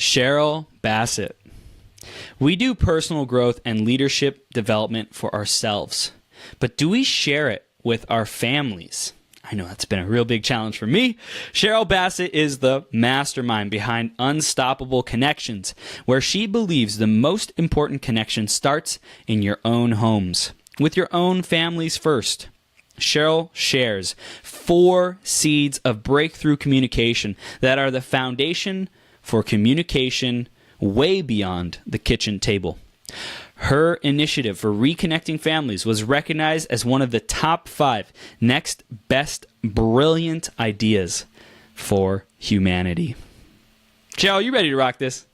Cheryl Bassitt. We do personal growth and leadership development for ourselves, but do we share it with our families? I know that's been a real big challenge for me. Cheryl Bassitt is the mastermind behind Unstoppable Connections, where she believes the most important connection starts in your own homes, with your own families first. Cheryl shares 4 seeds of breakthrough communication that are the foundation for communication way beyond the kitchen table. Her initiative for reconnecting families was recognized as one of the top 5 next best brilliant ideas for humanity. Cheryl, you ready to rock this?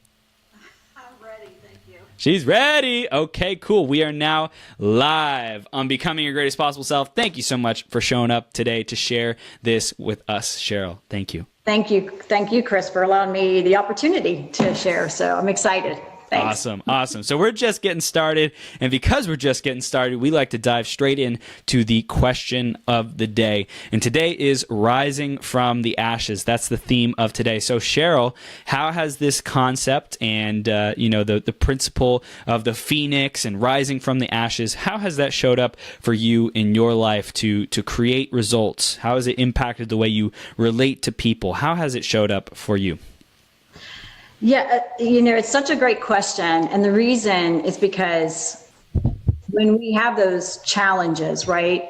I'm ready, thank you. She's ready. Okay, cool. We are now live on Becoming Your Greatest Possible Self. Thank you so much for showing up today to share this with us, Cheryl. Thank you. Thank you, Chris, for allowing me the opportunity to share. So I'm excited. Thanks. Awesome. So we're just getting started. And because we're just getting started, we like to dive straight into the question of the day. And today is rising from the ashes. That's the theme of today. So Cheryl, how has this concept and, the principle of the phoenix and rising from the ashes, how has that showed up for you in your life to create results? How has it impacted the way you relate to people? How has it showed up for you? Yeah, it's such a great question. And the reason is because when we have those challenges, right,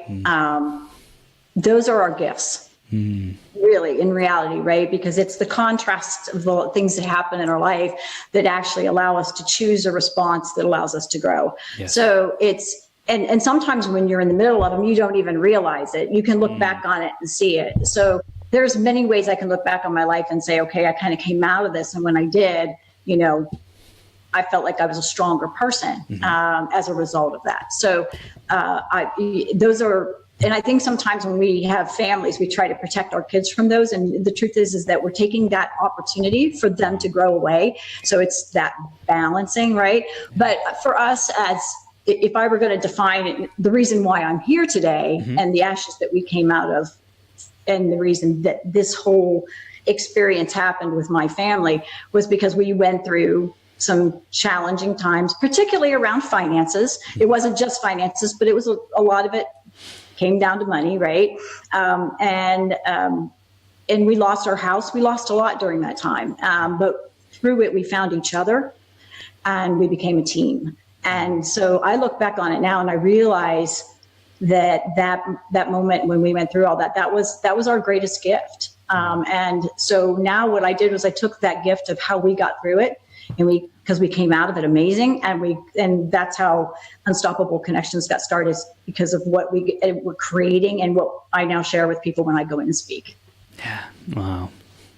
those are our gifts, really, in reality, right? Because it's the contrast of the things that happen in our life that actually allow us to choose a response that allows us to grow. Yes. So it's, and sometimes when you're in the middle of them, you don't even realize it. You can look back on it and see it. So there's many ways I can look back on my life and say, okay, I kind of came out of this. And when I did, I felt like I was a stronger person as a result of that. So and I think sometimes when we have families, we try to protect our kids from those. And the truth is that we're taking that opportunity for them to grow away. So it's that balancing, right? But for us, if I were going to define it, the reason why I'm here today and the ashes that we came out of, and the reason that this whole experience happened with my family was because we went through some challenging times, particularly around finances. It wasn't just finances, but it was a lot of it came down to money, right? And we lost our house. We lost a lot during that time. But through it, we found each other and we became a team. And so I look back on it now and I realize that moment when we went through all that was our greatest gift. And so now what I did was I took that gift of how we got through it, and because we came out of it amazing, and that's how Unstoppable Connections got started, because of what we're creating and what I now share with people when I go in and speak. Yeah. Wow.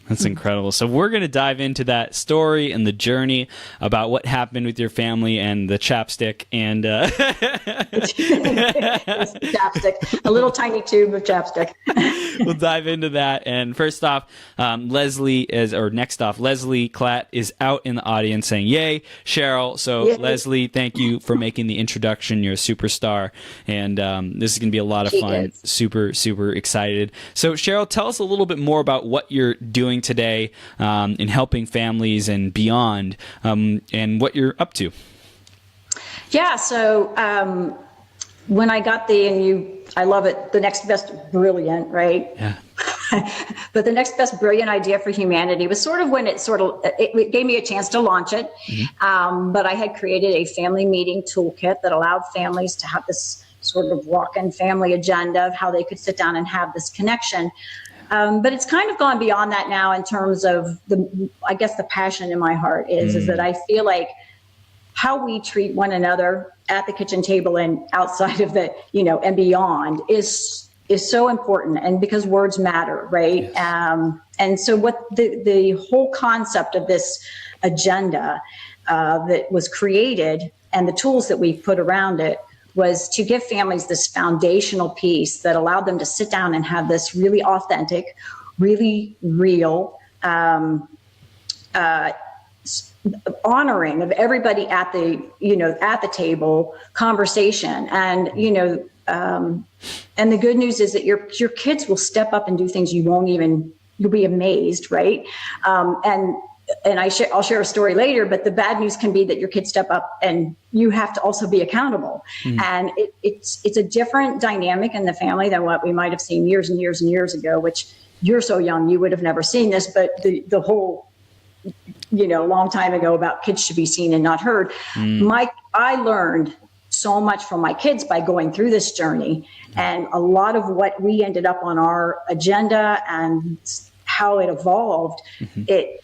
That's incredible. So we're going to dive into that story and the journey about what happened with your family and the chapstick and chapstick, a little tiny tube of chapstick. We'll dive into that. And first off, Leslie Klatt is out in the audience saying, "Yay, Cheryl!" So yay. Leslie, thank you for making the introduction. You're a superstar, and this is going to be a lot of fun. Super, super excited. So Cheryl, tell us a little bit more about what you're doing today in helping families and beyond, and what you're up to. Yeah, so when I got I love it, the next best brilliant, right? Yeah. But the next best brilliant idea for humanity was sort of when it gave me a chance to launch it. But I had created a family meeting toolkit that allowed families to have this sort of walk-in family agenda of how they could sit down and have this connection. But it's kind of gone beyond that now in terms of the passion in my heart is that I feel like how we treat one another at the kitchen table and outside of the, and beyond is so important. And because words matter, right? Yes. And so what the whole concept of this agenda that was created and the tools that we put around it was to give families this foundational piece that allowed them to sit down and have this really authentic, really real, honoring of everybody at the table conversation. And, and the good news is that your kids will step up and do things you'll be amazed, right? And I'll share a story later, but the bad news can be that your kids step up and you have to also be accountable. And it's a different dynamic in the family than what we might have seen years and years and years ago, which you're so young, you would have never seen this, but the whole, long time ago about kids should be seen and not heard. I learned so much from my kids by going through this journey, and a lot of what we ended up on our agenda and how it evolved,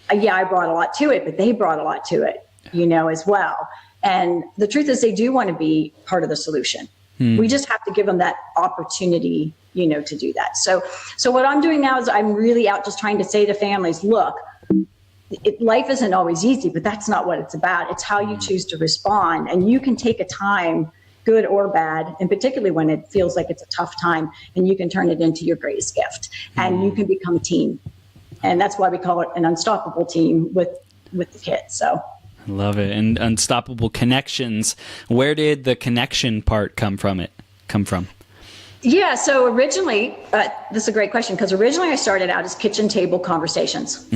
I brought a lot to it, but they brought a lot to it, as well. And the truth is they do want to be part of the solution. We just have to give them that opportunity, to do that. So what I'm doing now is I'm really out just trying to say to families, look, life isn't always easy, but that's not what it's about. It's how you choose to respond. And you can take a time, good or bad, and particularly when it feels like it's a tough time, and you can turn it into your greatest gift. And you can become a team. And that's why we call it an unstoppable team with the kids. So I love it. And unstoppable connections. Where did the connection part come from? Yeah, so originally, this is a great question, because originally I started out as kitchen table conversations.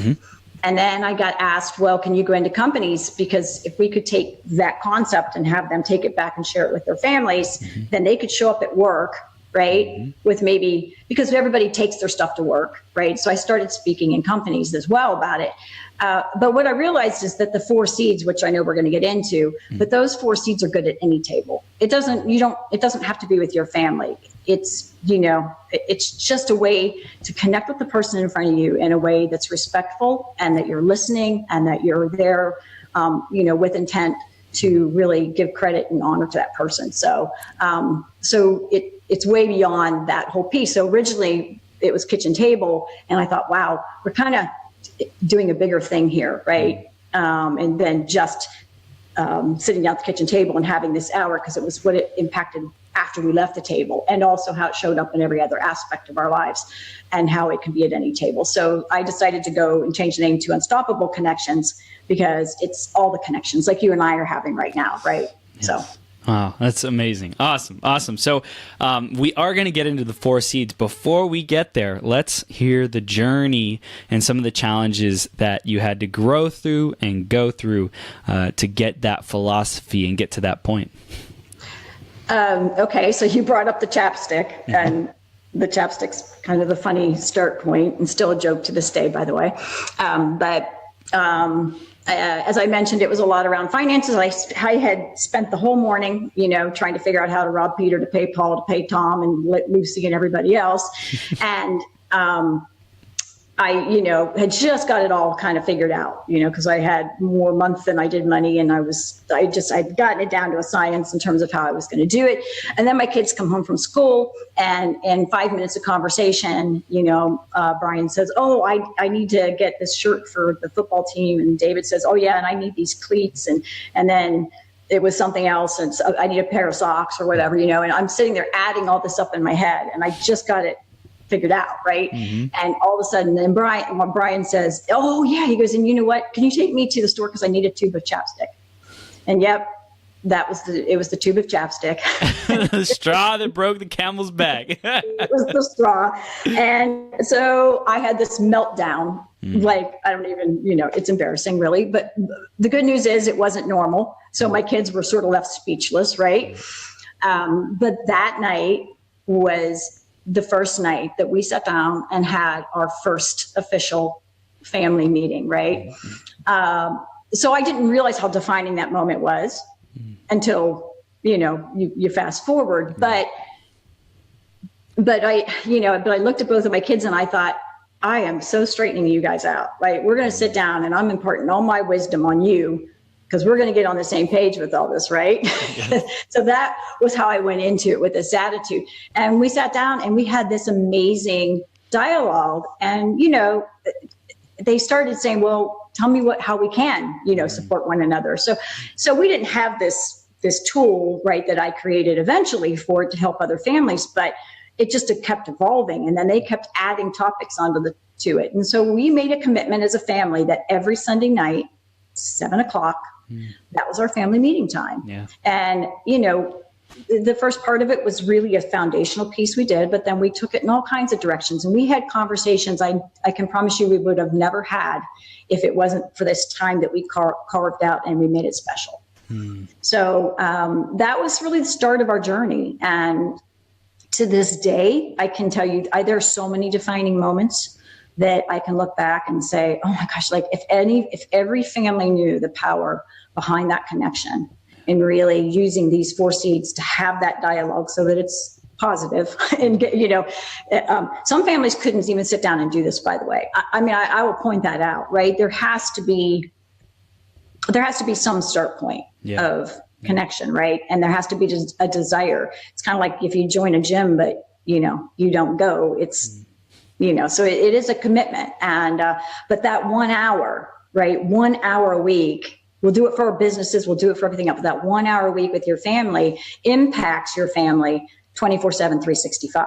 And then I got asked, well, can you go into companies? Because if we could take that concept and have them take it back and share it with their families, then they could show up at work, right? With maybe, because everybody takes their stuff to work, right? So I started speaking in companies as well about it. But what I realized is that the 4 seeds, which I know we're going to get into, but those 4 seeds are good at any table. It doesn't have to be with your family. It's, it's just a way to connect with the person in front of you in a way that's respectful, and that you're listening, and that you're there, with intent to really give credit and honor to that person. So, it's way beyond that whole piece. So originally it was kitchen table, and I thought, wow, we're kind of doing a bigger thing here, right? And then just sitting down at the kitchen table and having this hour, because it was what it impacted after we left the table, and also how it showed up in every other aspect of our lives and how it can be at any table. So I decided to go and change the name to Unstoppable Connections, because it's all the connections like you and I are having right now, right? Yes. So. Wow, that's amazing. Awesome. So we are going to get into the 4 seeds. Before we get there, let's hear the journey and some of the challenges that you had to grow through and go through to get that philosophy and get to that point. Okay, so you brought up the chapstick, and the chapstick's kind of the funny start point, and still a joke to this day, by the way. As I mentioned, it was a lot around finances. I had spent the whole morning, trying to figure out how to rob Peter to pay Paul to pay Tom and Lucy and everybody else. And I, had just got it all kind of figured out, because I had more month than I did money, and I'd gotten it down to a science in terms of how I was going to do it. And then my kids come home from school, and in 5 minutes of conversation, Brian says, oh, I need to get this shirt for the football team. And David says, oh yeah, and I need these cleats. And then it was something else, and so I need a pair of socks or whatever, and I'm sitting there adding all this up in my head, and I just got it figured out, right? And all of a sudden, then Brian says, oh yeah, he goes, and you know what, can you take me to the store, because I need a tube of chapstick. And yep, it was the tube of chapstick. The straw that broke the camel's back. It was the straw. And so I had this meltdown, like, I don't even, it's embarrassing really, but the good news is it wasn't normal. So my kids were sort of left speechless, right? But that night was the first night that we sat down and had our first official family meeting, right? So I didn't realize how defining that moment was until, you fast forward. But I looked at both of my kids and I thought, I am so straightening you guys out. Like, we're going to sit down and I'm imparting all my wisdom on you, because we're going to get on the same page with all this, right? Yeah. So that was how I went into it, with this attitude. And we sat down and we had this amazing dialogue. And, they started saying, well, tell me how we can, support one another. So we didn't have this tool, right, that I created eventually for it to help other families, but it just kept evolving. And then they kept adding topics to it. And so we made a commitment as a family that every Sunday night, 7:00, that was our family meeting time. Yeah. And, the first part of it was really a foundational piece we did, but then we took it in all kinds of directions, and we had conversations I can promise you we would have never had if it wasn't for this time that we carved out and we made it special. So that was really the start of our journey. And to this day, I can tell you, there are so many defining moments that I can look back and say, oh my gosh, like if every family knew the power behind that connection and really using these 4 seeds to have that dialogue so that it's positive and get, some families couldn't even sit down and do this, by the way. I will point that out, right? There has to be some start point of connection, right? And there has to be just a desire. It's kind of like if you join a gym, but you don't go, it's, so it is a commitment. And, but that 1 hour, right? 1 hour a week, we'll do it for our businesses. We'll do it for everything else. But that 1 hour a week with your family impacts your family 24/7, 365.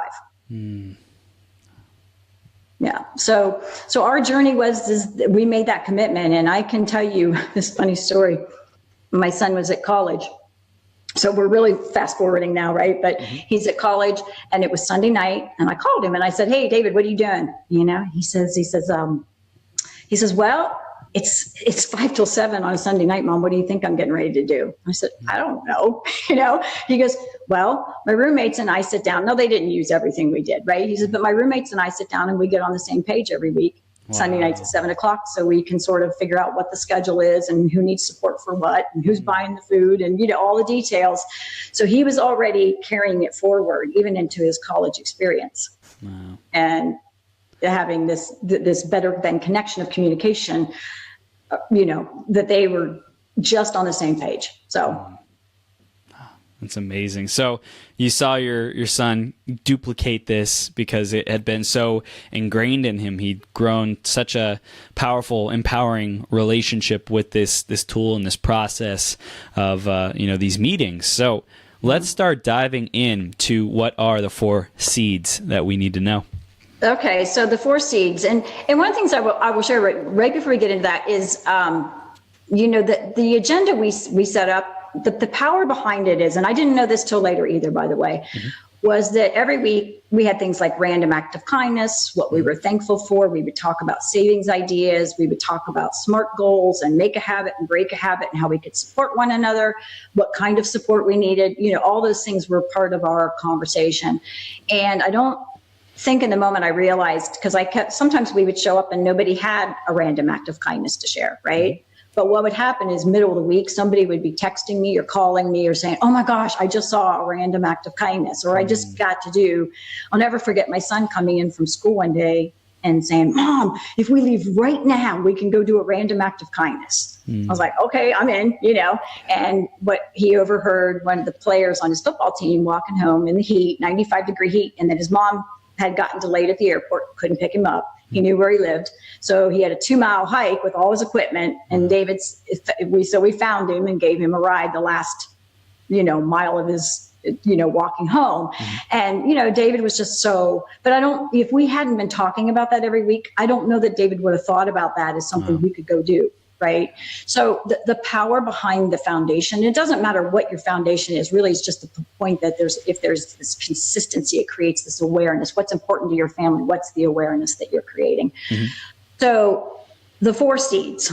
Yeah. So our journey was we made that commitment. And I can tell you this funny story. My son was at college. So we're really fast forwarding now, right? But he's at college, and it was Sunday night, and I called him and I said, "Hey, David, what are you doing?" He says, well, it's 5 till 7 on a Sunday night, Mom. What do you think I'm getting ready to do? I said, I don't know. He goes, well, my roommates and I sit down. No, they didn't use everything we did, right? He said, but my roommates and I sit down and we get on the same page every week. Wow. Sunday nights at 7:00, so we can sort of figure out what the schedule is and who needs support for what and who's buying the food and all the details. So he was already carrying it forward even into his college experience. Wow. And having this better than connection of communication, that they were just on the same page. So that's amazing. So you saw your son duplicate this because it had been so ingrained in him. He'd grown such a powerful, empowering relationship with this tool and this process of these meetings. So let's start diving into what are the 4 seeds that we need to know. Okay, so the 4 seeds, and one of the things I will share right before we get into that is, the agenda we set up. The power behind it is, and I didn't know this till later either, by the way, was that every week we had things like random act of kindness, what we were thankful for. We would talk about savings ideas. We would talk about SMART goals and make a habit and break a habit and how we could support one another, what kind of support we needed. All those things were part of our conversation. And I don't think in the moment I realized, because sometimes we would show up and nobody had a random act of kindness to share, right? But what would happen is middle of the week, somebody would be texting me or calling me or saying, oh my gosh, I just saw a random act of kindness, or I just got to do. I'll never forget my son coming in from school one day and saying, Mom, if we leave right now, we can go do a random act of kindness. I was like, okay, I'm in, and what he overheard one of the players on his football team walking home in the heat, 95-degree heat, and then his mom had gotten delayed at the airport, couldn't pick him up. He knew where he lived. So he had a 2-mile hike with all his equipment, and we found him and gave him a ride the last, mile of his, walking home. And, David was just but if we hadn't been talking about that every week, I don't know that David would have thought about that as something we could go do. Right. So the power behind the foundation, it doesn't matter what your foundation is, really, it's just the point that if there's this consistency, it creates this awareness. What's important to your family? What's the awareness that you're creating? So the 4 seeds.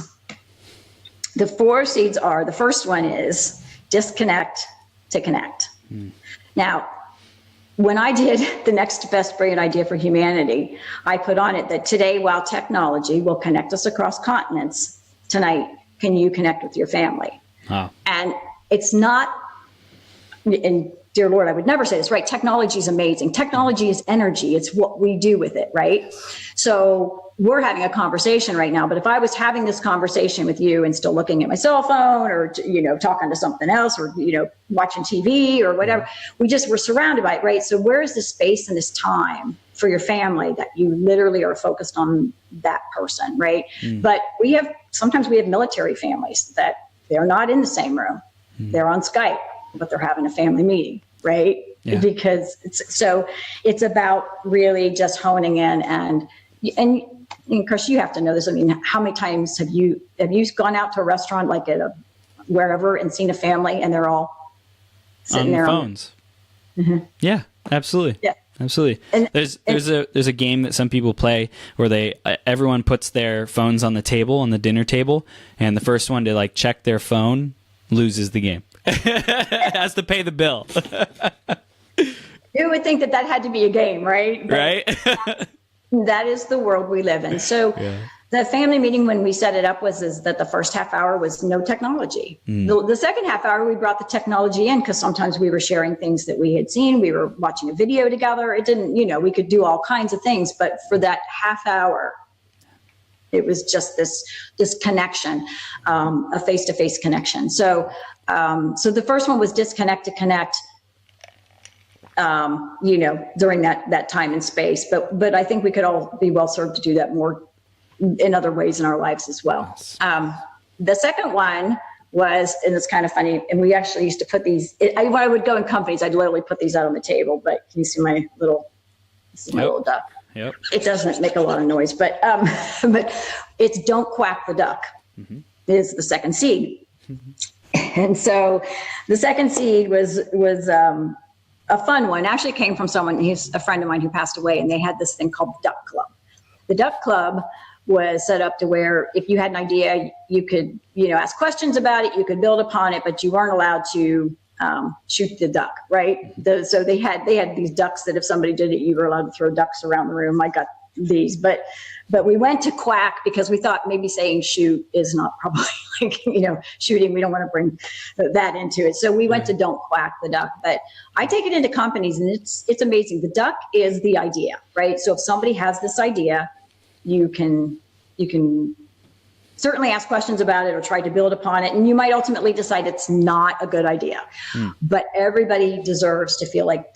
The 4 seeds are, the first one is disconnect to connect. Now, when I did the next best brilliant idea for humanity, I put on it that today, while technology will connect us across continents, tonight, can you connect with your family? And it's not, and dear Lord, I would never say this, right? Technology is amazing. Technology is energy. It's what we do with it, right? So we're having a conversation right now, but if I was having this conversation with you and still looking at my cell phone or, talking to something else or, watching TV or whatever, we're surrounded by it, right? So where is the space and this time for your family that you literally are focused on that person, right? But sometimes we have military families that they're not in the same room. They're on Skype, but they're having a family meeting, right? Yeah. Because it's about really just honing in and Chris, you have to know this. I mean, how many times have you gone out to a restaurant like at wherever and seen a family and they're all sitting there phones. Yeah, absolutely. Yeah. Absolutely. And there's a game that some people play where everyone puts their phones on the table, on the dinner table, and the first one to like check their phone loses the game. Has to pay the bill. You would think that had to be a game, right? But right? that is the world we live in. So the family meeting, when we set it up, is that the first half hour was no technology. The second half hour, we brought the technology in because sometimes we were sharing things that we had seen. We were watching a video together. It didn't, we could do all kinds of things. But for that half hour, it was just this connection, a face-to-face connection. So the first one was disconnect to connect. During that time and space, but I think we could all be well served to do that more in other ways in our lives as well. The second one was, and it's kind of funny, and we actually used to put these, when I would go in companies, I'd literally put these out on the table, but can you see my little duck? Yep. It doesn't make a lot of noise, but it's don't quack the duck is the second seed. And so the second seed was a fun one. Actually came from someone, he's a friend of mine who passed away, and they had this thing called Duck Club. The Duck Club was set up to where if you had an idea, you could, ask questions about it, you could build upon it, but you weren't allowed to shoot the duck, right? So they had these ducks that if somebody did it, you were allowed to throw ducks around the room. I got these, but we went to quack because we thought maybe saying shoot is not probably shooting. We don't want to bring that into it. So we went to don't quack the duck, but I take it into companies and it's amazing. The duck is the idea, right? So if somebody has this idea, you can certainly ask questions about it or try to build upon it. And you might ultimately decide it's not a good idea, but everybody deserves to feel like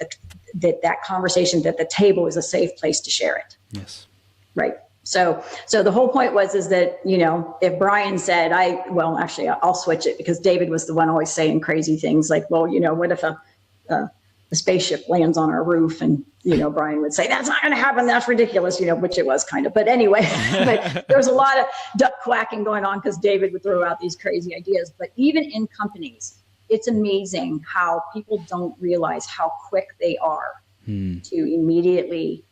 that conversation, that the table is a safe place to share it. Yes. Right. So the whole point is that, if Brian said, actually I'll switch it because David was the one always saying crazy things like, well, what if a spaceship lands on our roof? And, Brian would say, that's not going to happen. That's ridiculous, which it was kind of, but anyway, but there was a lot of duck quacking going on because David would throw out these crazy ideas. But even in companies, it's amazing how people don't realize how quick they are to immediately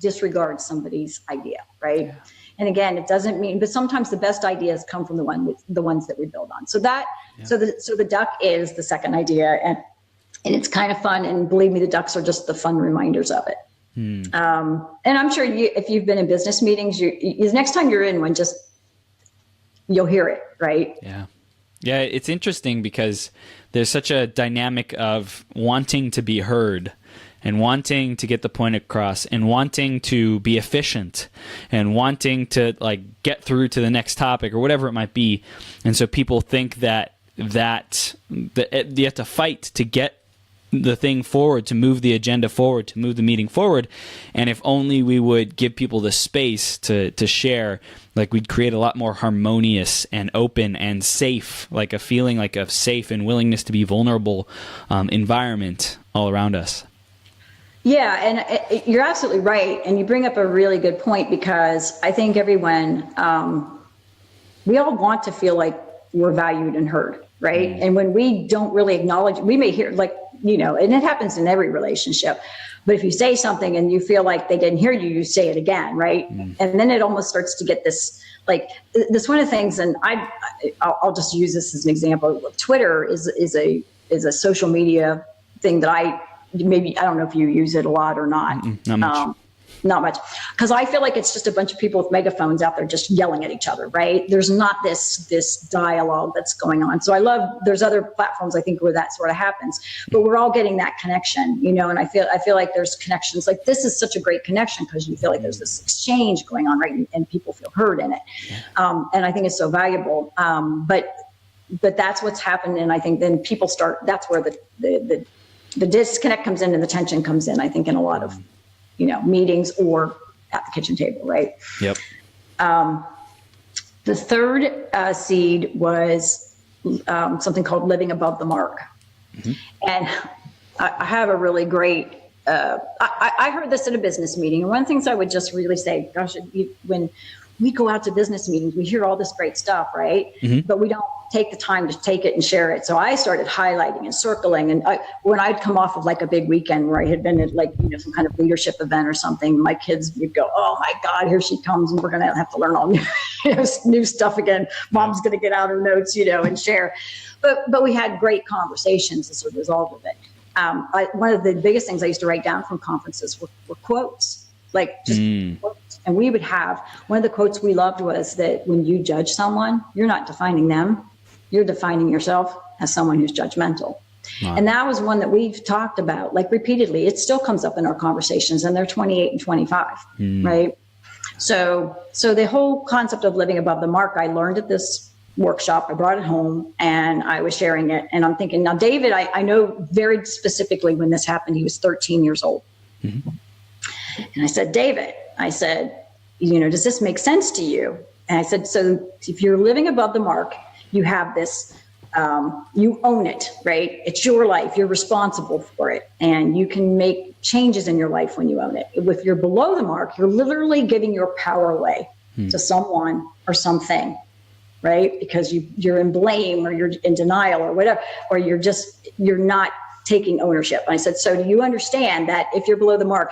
disregard somebody's idea, right? Yeah. And again, it doesn't mean, but sometimes the best ideas come from the ones that we build on. So the duck is the second idea, and it's kind of fun. And believe me, the ducks are just the fun reminders of it. And I'm sure if you've been in business meetings, next time you're in one, you'll hear it, right? Yeah. Yeah, it's interesting because there's such a dynamic of wanting to be heard and wanting to get the point across and wanting to be efficient and wanting to get through to the next topic or whatever it might be. And so people think that you have to fight to get the thing forward, to move the agenda forward, to move the meeting forward. And if only we would give people the space to share, we'd create a lot more harmonious and open and safe, a feeling of safe and willingness to be vulnerable environment all around us. Yeah, and you're absolutely right. And you bring up a really good point because I think everyone, we all want to feel like we're valued and heard, right? And when we don't really acknowledge, we may hear and it happens in every relationship, but if you say something and you feel like they didn't hear you, you say it again, right? And then it almost starts to get this one of the things, and I'll just use this as an example. Twitter is a social media thing that I don't know if you use it a lot or not. Not much. Because I feel like it's just a bunch of people with megaphones out there just yelling at each other, right? There's not this dialogue that's going on. So there's other platforms, I think, where that sort of happens, but we're all getting that connection, and I feel like there's connections. This is such a great connection because you feel like there's this exchange going on, right? And people feel heard in it. And I think it's so valuable. But that's what's happened. And I think then people that's where the disconnect comes in and the tension comes in, I think, in a lot of, meetings or at the kitchen table, right? Yep. The third seed was something called living above the mark. And I have a really great, I heard this at a business meeting. And one of the things I would just really say, gosh, when we go out to business meetings, we hear all this great stuff, right? But we don't take the time to take it and share it. So I started highlighting and circling. And when I'd come off of like a big weekend where I had been at like, some kind of leadership event or something, my kids would go, oh my God, here she comes. And we're going to have to learn all new stuff again. Mom's going to get out her notes, and share. But we had great conversations as a result of it. One of the biggest things I used to write down from conferences were quotes, like just quotes. And we would have, one of the quotes we loved was that when you judge someone, you're not defining them, you're defining yourself as someone who's judgmental. Wow. And that was one that we've talked about like repeatedly. It still comes up in our conversations, and they're 28 and 25, right? So the whole concept of living above the mark, I learned at this workshop. I brought it home and I was sharing it. And I'm thinking, now, David, I know very specifically when this happened, he was 13 years old. And I said, David, does this make sense to you? And I said, so if you're living above the mark, you have this, you own it, right? It's your life. You're responsible for it. And you can make changes in your life when you own it. If you're below the mark, you're literally giving your power away to someone or something, right? Because you're in blame, or you're in denial, or whatever, or you're not taking ownership. And I said, so do you understand that if you're below the mark,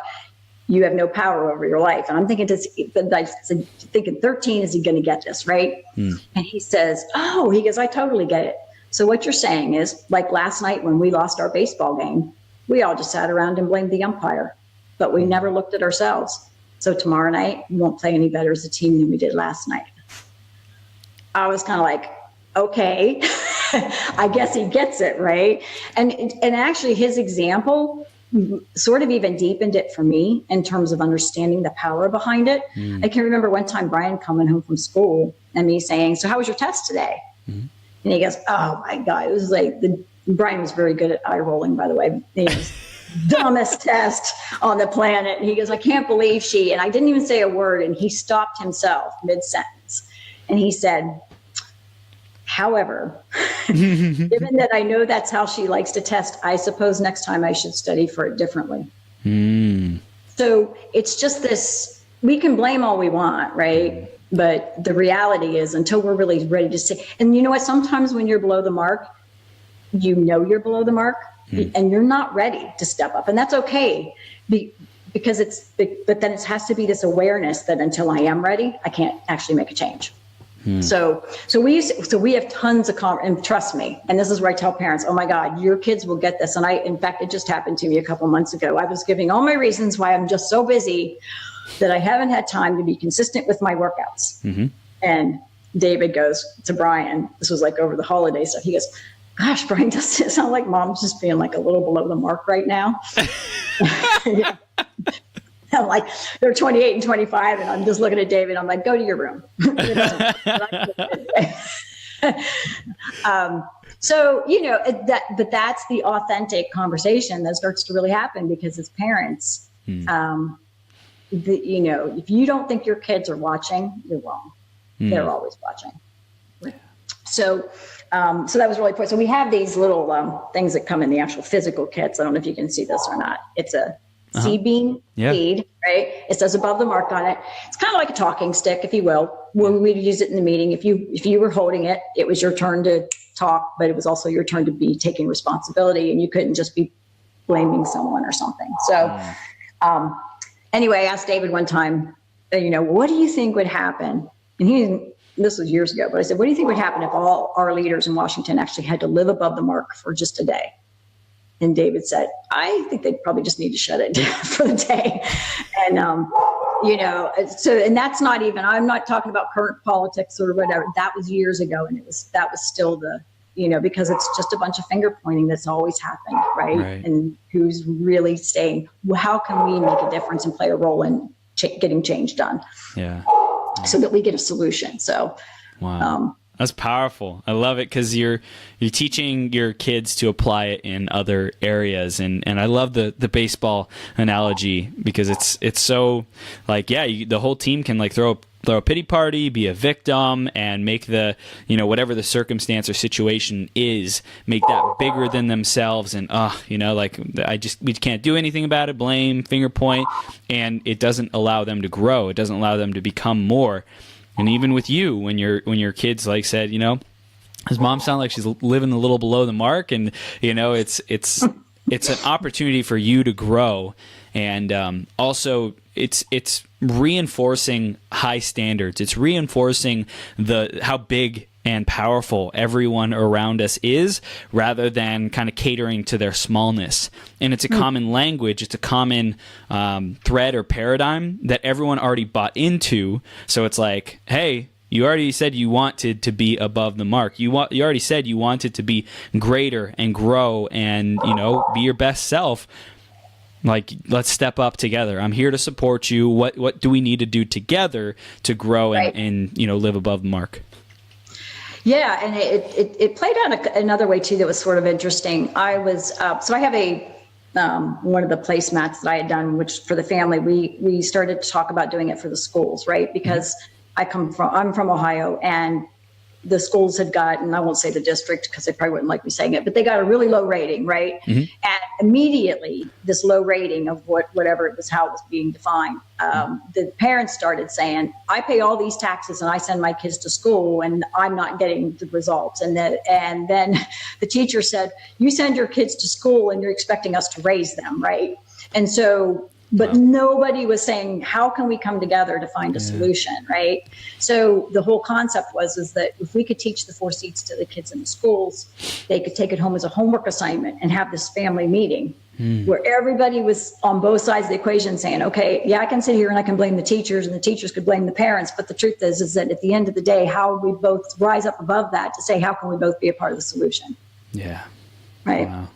you have no power over your life? And I'm thinking, 13, is he going to get this, right? And he says, he goes, I totally get it. So what you're saying is, like last night when we lost our baseball game, we all just sat around and blamed the umpire, but we never looked at ourselves. So tomorrow night, we won't play any better as a team than we did last night. I was kind of like, okay, I guess he gets it, right? And actually his example sort of even deepened it for me in terms of understanding the power behind it. I can remember one time Brian coming home from school and me saying, so how was your test today? And he goes, oh my God, it was like, Brian was very good at eye rolling, by the way. He was dumbest test on the planet. And he goes, I can't believe and I didn't even say a word. And he stopped himself mid-sentence. And he said, however, given that I know that's how she likes to test, I suppose next time I should study for it differently. So it's just this, we can blame all we want, right? But the reality is, until we're really ready to say, and you know what, sometimes when you're below the mark, you're below the mark and you're not ready to step up. And that's okay, because but then it has to be this awareness that until I am ready, I can't actually make a change. So we have tons of and trust me, and this is where I tell parents, oh my God, your kids will get this. And in fact, it just happened to me a couple months ago. I was giving all my reasons why I'm just so busy that I haven't had time to be consistent with my workouts. And David goes to Brian, this was like over the holiday stuff. He goes, gosh, Brian, doesn't it sound like mom's just being like a little below the mark right now? I'm like, they're 28 and 25, and I'm just looking at David. I'm like, go to your room. So, but that's the authentic conversation that starts to really happen, because as parents, if you don't think your kids are watching, you're wrong. They're always watching. So that was really important. So we have these little things that come in the actual physical kits. I don't know if you can see this or not. It's a seed bean seed, right? It says above the mark on it. It's kind of like a talking stick, if you will. When we'd use it in the meeting, if you were holding it, it was your turn to talk, but it was also your turn to be taking responsibility, and you couldn't just be blaming someone or something. So anyway, I asked David one time, what do you think would happen? And this was years ago, but I said, what do you think would happen if all our leaders in Washington actually had to live above the mark for just a day? And David said, I think they probably just need to shut it down for the day. And, and that's not even, I'm not talking about current politics or whatever. That was years ago. And that was still because it's just a bunch of finger pointing that's always happened. Right. And who's really saying, well, how can we make a difference and play a role in getting change done? Yeah. So that we get a solution. So, wow. That's powerful. I love it, because you're teaching your kids to apply it in other areas, and I love the baseball analogy, because it's so like, the whole team can like throw a pity party, be a victim, and make the whatever the circumstance or situation is, make that bigger than themselves, and we can't do anything about it, blame, finger point, and it doesn't allow them to grow. It doesn't allow them to become more. And even with you, when your kids like said, does mom sound like she's living a little below the mark? And it's an opportunity for you to grow, and also it's reinforcing high standards. It's reinforcing how big and powerful everyone around us is, rather than kind of catering to their smallness. And it's a common language. It's a common thread or paradigm that everyone already bought into. So it's like, hey, you already said you wanted to be above the mark. You already said you wanted to be greater and grow and, be your best self. Like, let's step up together. I'm here to support you. What do we need to do together to grow and live above the mark? Yeah, and it played out another way too that was sort of interesting. I was so I have one of the placemats that I had done, which for the family, we started to talk about doing it for the schools, right? Because I'm from Ohio, and the schools had gotten, I won't say the district because they probably wouldn't like me saying it, but they got a really low rating, right? Mm-hmm. And immediately this low rating of whatever it was, how it was being defined, the parents started saying, I pay all these taxes and I send my kids to school and I'm not getting the results. And then the teacher said, you send your kids to school and you're expecting us to raise them, right? And so, but nobody was saying, how can we come together to find a solution, right? So the whole concept is that if we could teach the 4 Cs to the kids in the schools, they could take it home as a homework assignment and have this family meeting where everybody was on both sides of the equation saying, okay, yeah, I can sit here and I can blame the teachers and the teachers could blame the parents. But the truth is that at the end of the day, how we both rise up above that to say, how can we both be a part of the solution? Yeah. Right. Wow.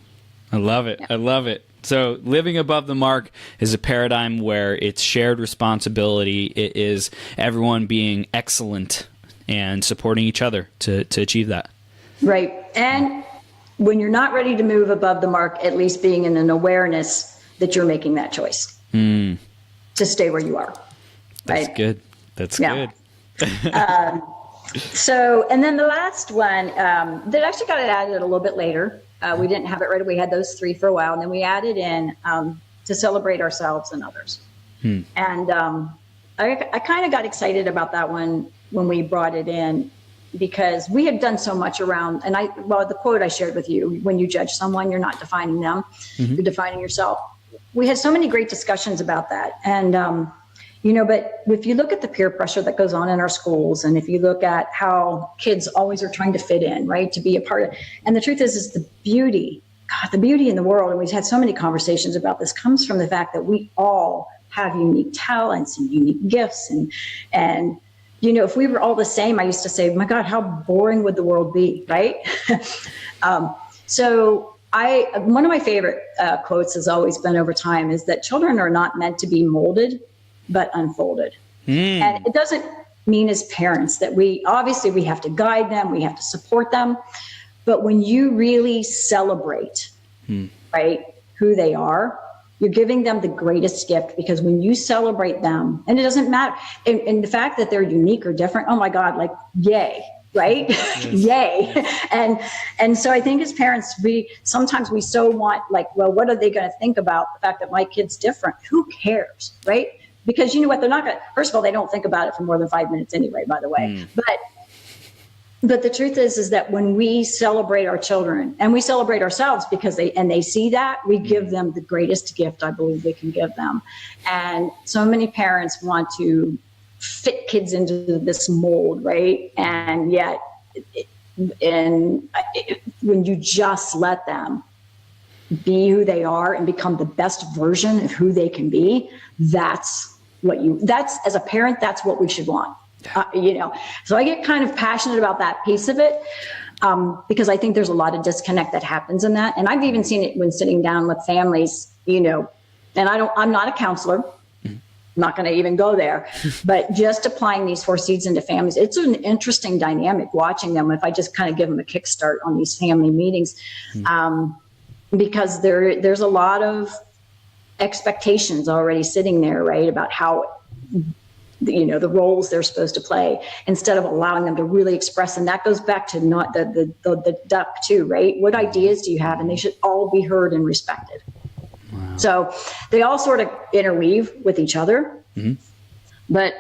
I love it. Yeah. I love it. So living above the mark is a paradigm where it's shared responsibility. It is everyone being excellent and supporting each other to achieve that. Right. And when you're not ready to move above the mark, at least being in an awareness that you're making that choice to stay where you are. That's right? good. That's good. So, and then the last one that actually got added a little bit later. We didn't have it right away. We had those 3 for a while, and then we added in to celebrate ourselves and others. And I kind of got excited about that one when we brought it in, because we had done so much around, and the quote I shared with you, when you judge someone, you're not defining them, you're defining yourself. We had so many great discussions about that. And, but if you look at the peer pressure that goes on in our schools, and if you look at how kids always are trying to fit in, right, to be a part of, and the truth is the beauty in the world, and we've had so many conversations about this, comes from the fact that we all have unique talents and unique gifts. And if we were all the same, I used to say, my God, how boring would the world be, right? So one of my favorite quotes has always been over time is that children are not meant to be molded, but unfolded. And it doesn't mean as parents that we have to guide them, we have to support them. But when you really celebrate, right, who they are, you're giving them the greatest gift, because when you celebrate them, and it doesn't matter, and the fact that they're unique or different, oh my God, like, yay, right? Yay. And so I think as parents, sometimes we so want, like, well, what are they going to think about the fact that my kid's different? Who cares, right? Because you know what, they're not going to, first of all, they don't think about it for more than 5 minutes anyway, by the way. But the truth is that when we celebrate our children, and we celebrate ourselves because they see that, we give them the greatest gift I believe we can give them. And so many parents want to fit kids into this mold, right? And yet, when you just let them be who they are and become the best version of who they can be, that's as a parent, that's what we should want. So I get kind of passionate about that piece of it, because I think there's a lot of disconnect that happens in that. And I've even seen it when sitting down with families, and I'm not a counselor, I'm not going to even go there, but just applying these 4 seeds into families, it's an interesting dynamic watching them. If I just kind of give them a kickstart on these family meetings, because there's a lot of expectations already sitting there, right, about how the roles they're supposed to play, instead of allowing them to really express. And that goes back to not the duck too, right? What ideas do you have? And they should all be heard and respected. Wow. So they all sort of interweave with each other. But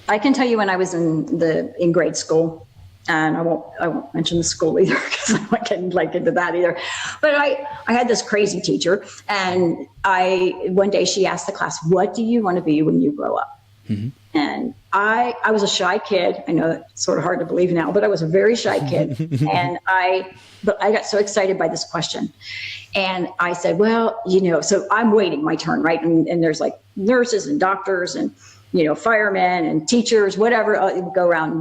I can tell you when I was in grade school, and I won't mention the school either because I'm not getting into that either. But I had this crazy teacher, and one day she asked the class, "What do you want to be when you grow up?" Mm-hmm. And I was a shy kid. I know it's sort of hard to believe now, but I was a very shy kid. And I got so excited by this question. And I said, well, so I'm waiting my turn, right? And there's like nurses and doctors and, firemen and teachers, whatever go around,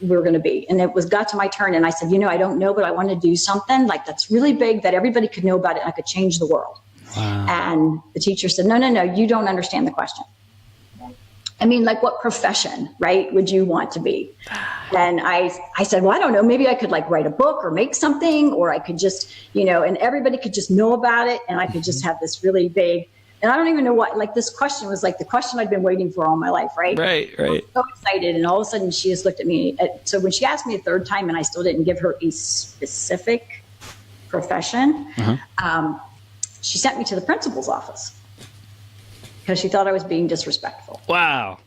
we're going to be. And got to my turn. And I said, I don't know, but I want to do something that's really big that everybody could know about it. And I could change the world. Wow. And the teacher said, no, you don't understand the question. I mean, what profession, right, would you want to be? And I said, well, I don't know. Maybe I could write a book or make something, or I could just, and everybody could just know about it. And I could just have this really big, and I don't even know what, this question was the question I'd been waiting for all my life, right? Right. I was so excited. And all of a sudden she just looked at me. So when she asked me a third time and I still didn't give her a specific profession, she sent me to the principal's office. Because she thought I was being disrespectful. Wow.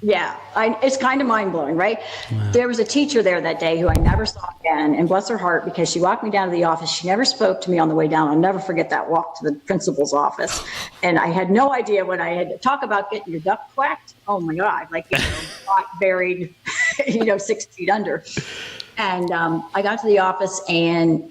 Yeah, it's kind of mind-blowing, right? Wow. There was a teacher there that day who I never saw again, and bless her heart, because she walked me down to the office. She never spoke to me on the way down. I'll never forget that walk to the principal's office. And I had no idea what I had to talk about getting your duck quacked. Oh my God, buried, 6 feet under. And I got to the office, and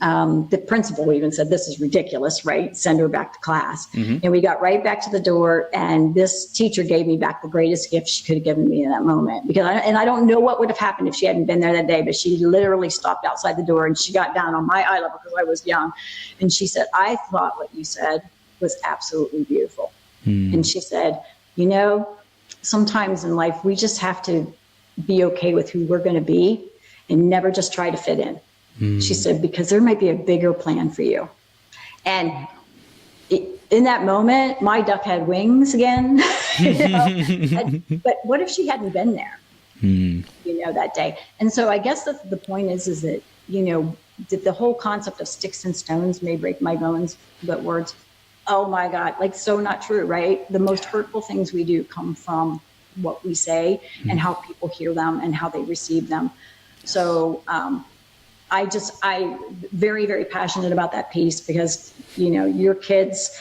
the principal even said, this is ridiculous, right? Send her back to class. Mm-hmm. And we got right back to the door, and this teacher gave me back the greatest gift she could have given me in that moment. Because I don't know what would have happened if she hadn't been there that day, but she literally stopped outside the door, and she got down on my eye level because I was young. And she said, I thought what you said was absolutely beautiful. Mm. And she said, sometimes in life, we just have to be okay with who we're going to be. And never just try to fit in. Mm. She said, because there might be a bigger plan for you. And in that moment, my duck had wings again. But what if she hadn't been there, that day? And so I guess the point is that, the whole concept of sticks and stones may break my bones, but words, oh my God, so not true, right? The most hurtful things we do come from what we say and how people hear them and how they receive them. So I'm very, very passionate about that piece because, your kids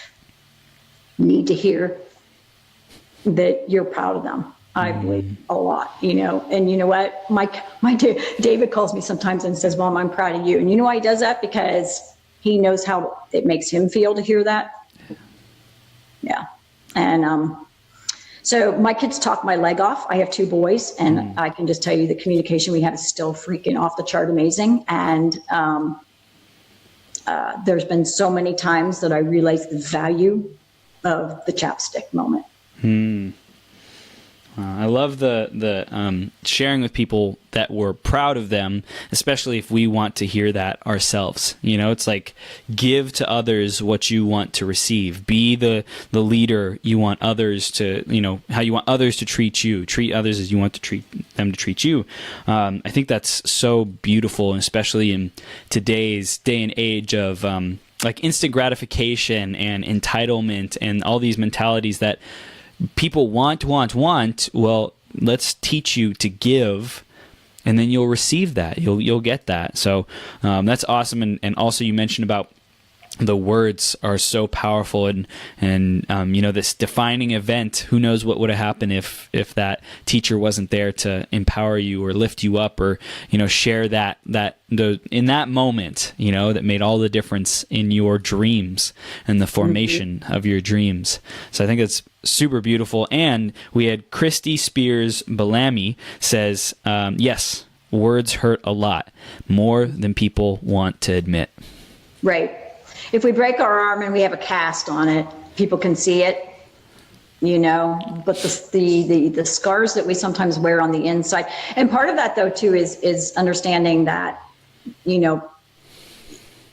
need to hear that you're proud of them. I believe a lot, and you know what? My David calls me sometimes and says, Mom, I'm proud of you. And you know why he does that? Because he knows how it makes him feel to hear that. Yeah. And, so my kids talk my leg off. I have 2 boys, and I can just tell you the communication we have is still freaking off the chart amazing. And there's been so many times that I realized the value of the chapstick moment. I love the sharing with people that we're proud of them, especially if we want to hear that ourselves. It's give to others what you want to receive. Be the leader you want others to, how you want others to treat you. Treat others as you want to treat them to treat you. I think that's so beautiful, and especially in today's day and age of instant gratification and entitlement and all these mentalities that people want. Well, let's teach you to give, and then you'll receive that. You'll get that. So that's awesome. And also you mentioned about the words are so powerful, and this defining event. Who knows what would have happened if that teacher wasn't there to empower you or lift you up, or share that in that moment, that made all the difference in your dreams and the formation of your dreams. So I think it's super beautiful. And we had Christy Spears Bellamy says, yes, words hurt a lot, more than people want to admit. Right. If we break our arm and we have a cast on it, people can see it, but the scars that we sometimes wear on the inside. And part of that, though, too, is understanding that,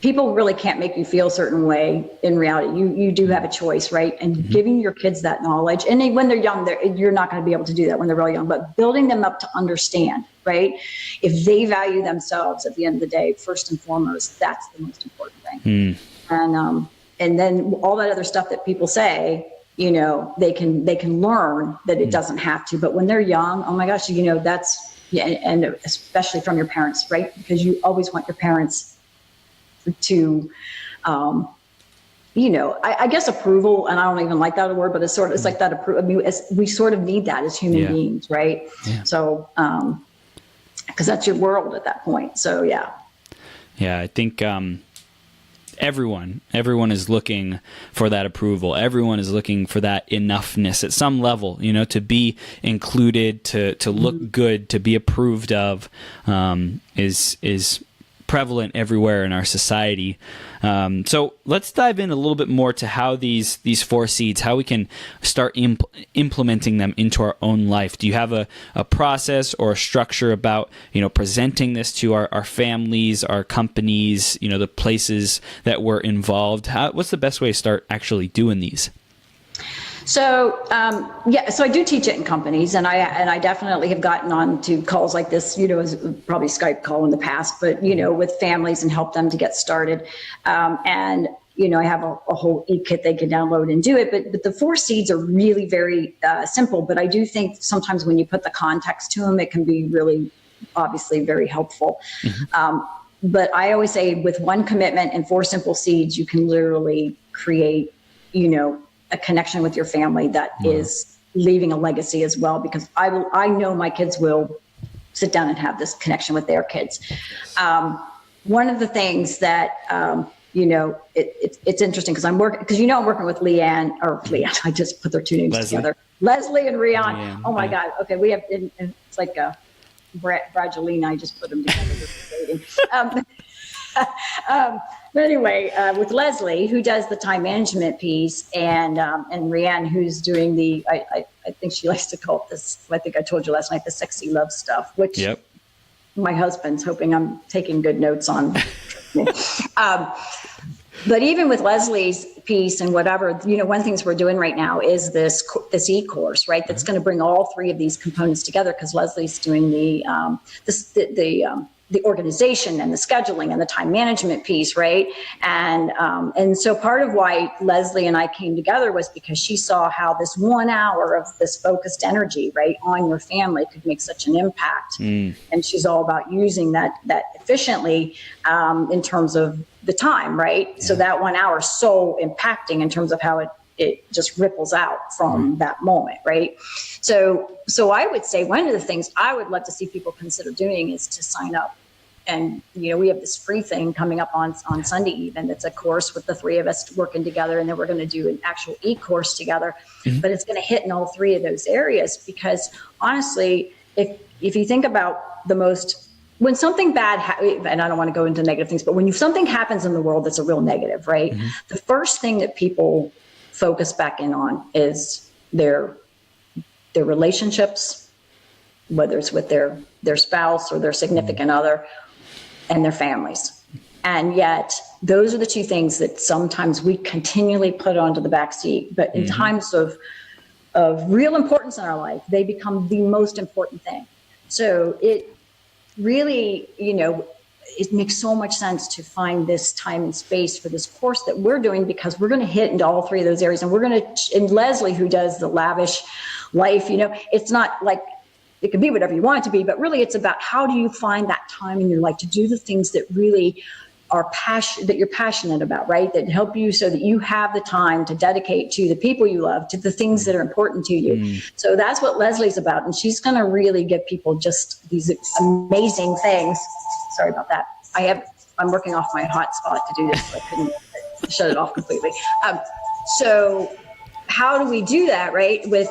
people really can't make you feel a certain way in reality. You do have a choice, right? And giving your kids that knowledge, and when they're young, you're not going to be able to do that when they're really young, but building them up to understand, right? If they value themselves at the end of the day, first and foremost, that's the most important thing. And then all that other stuff that people say, they can learn that it doesn't have to. But when they're young, oh my gosh, that's, yeah, and especially from your parents, right? Because you always want your parents to, I guess approval, and I don't even like that word, but it's like that approval. I mean, we sort of need that as human beings, right? Yeah. So, because that's your world at that point. So, yeah. Yeah, I think everyone is looking for that approval. Everyone is looking for that enoughness at some level, to be included, to look good, to be approved of, is prevalent everywhere in our society. So let's dive in a little bit more to how these 4 seeds, how we can start implementing them into our own life. Do you have a process or a structure about, presenting this to our families, our companies, the places that we're involved? What's the best way to start actually doing these? So, so I do teach it in companies, and I definitely have gotten on to calls like this, as probably Skype call in the past, but, with families and help them to get started. And, I have a whole e-kit they can download and do it, but the 4 seeds are really very simple, but I do think sometimes when you put the context to them, it can be really, obviously very helpful. Mm-hmm. But I always say with 1 commitment and 4 simple seeds, you can literally create, a connection with your family that is leaving a legacy as well, because I know my kids will sit down and have this connection with their kids. One of the things that, it's interesting because I'm working with Leanne, I just put their 2 names together, Leslie and Rian. Oh my God. Okay. We have, it's like Bradgelina. I just put them together. But anyway, with Leslie, who does the time management piece, and Rianne, who's doing I think she likes to call it this, I think I told you last night, the sexy love stuff, which my husband's hoping I'm taking good notes on. But even with Leslie's piece and whatever, one of the things we're doing right now is this e-course, right? That's going to bring all 3 of these components together, because Leslie's doing the organization and the scheduling and the time management piece, right? And so part of why Leslie and I came together was because she saw how this 1 hour of this focused energy, right, on your family could make such an impact. And she's all about using that efficiently in terms of the time, right? Yeah. So that 1 hour is so impacting in terms of how it just ripples out from that moment, right? So I would say one of the things I would love to see people consider doing is to sign up. And, we have this free thing coming up on Sunday even. It's a course with the 3 of us working together, and then we're going to do an actual e-course together. Mm-hmm. But it's going to hit in all 3 of those areas, because honestly, if you think about when something bad, and I don't want to go into negative things, but when something happens in the world that's a real negative, right? Mm-hmm. The first thing that people focus back in on is their relationships, whether it's with their spouse or their significant other, and their families. And yet those are the 2 things that sometimes we continually put onto the back seat, but in times of real importance in our life, they become the most important thing. So it really, it makes so much sense to find this time and space for this course that we're doing, because we're going to hit into all 3 of those areas. And and Leslie, who does the lavish life, it's not like, it can be whatever you want it to be, but really it's about how do you find that time in your life to do the things that really are that you're passionate about, right? That help you so that you have the time to dedicate to the people you love, to the things that are important to you. So that's what Leslie's about. And she's going to really give people just these amazing things. Sorry about that. I'm working off my hotspot to do this, so I couldn't shut it off completely. So how do we do that, right? With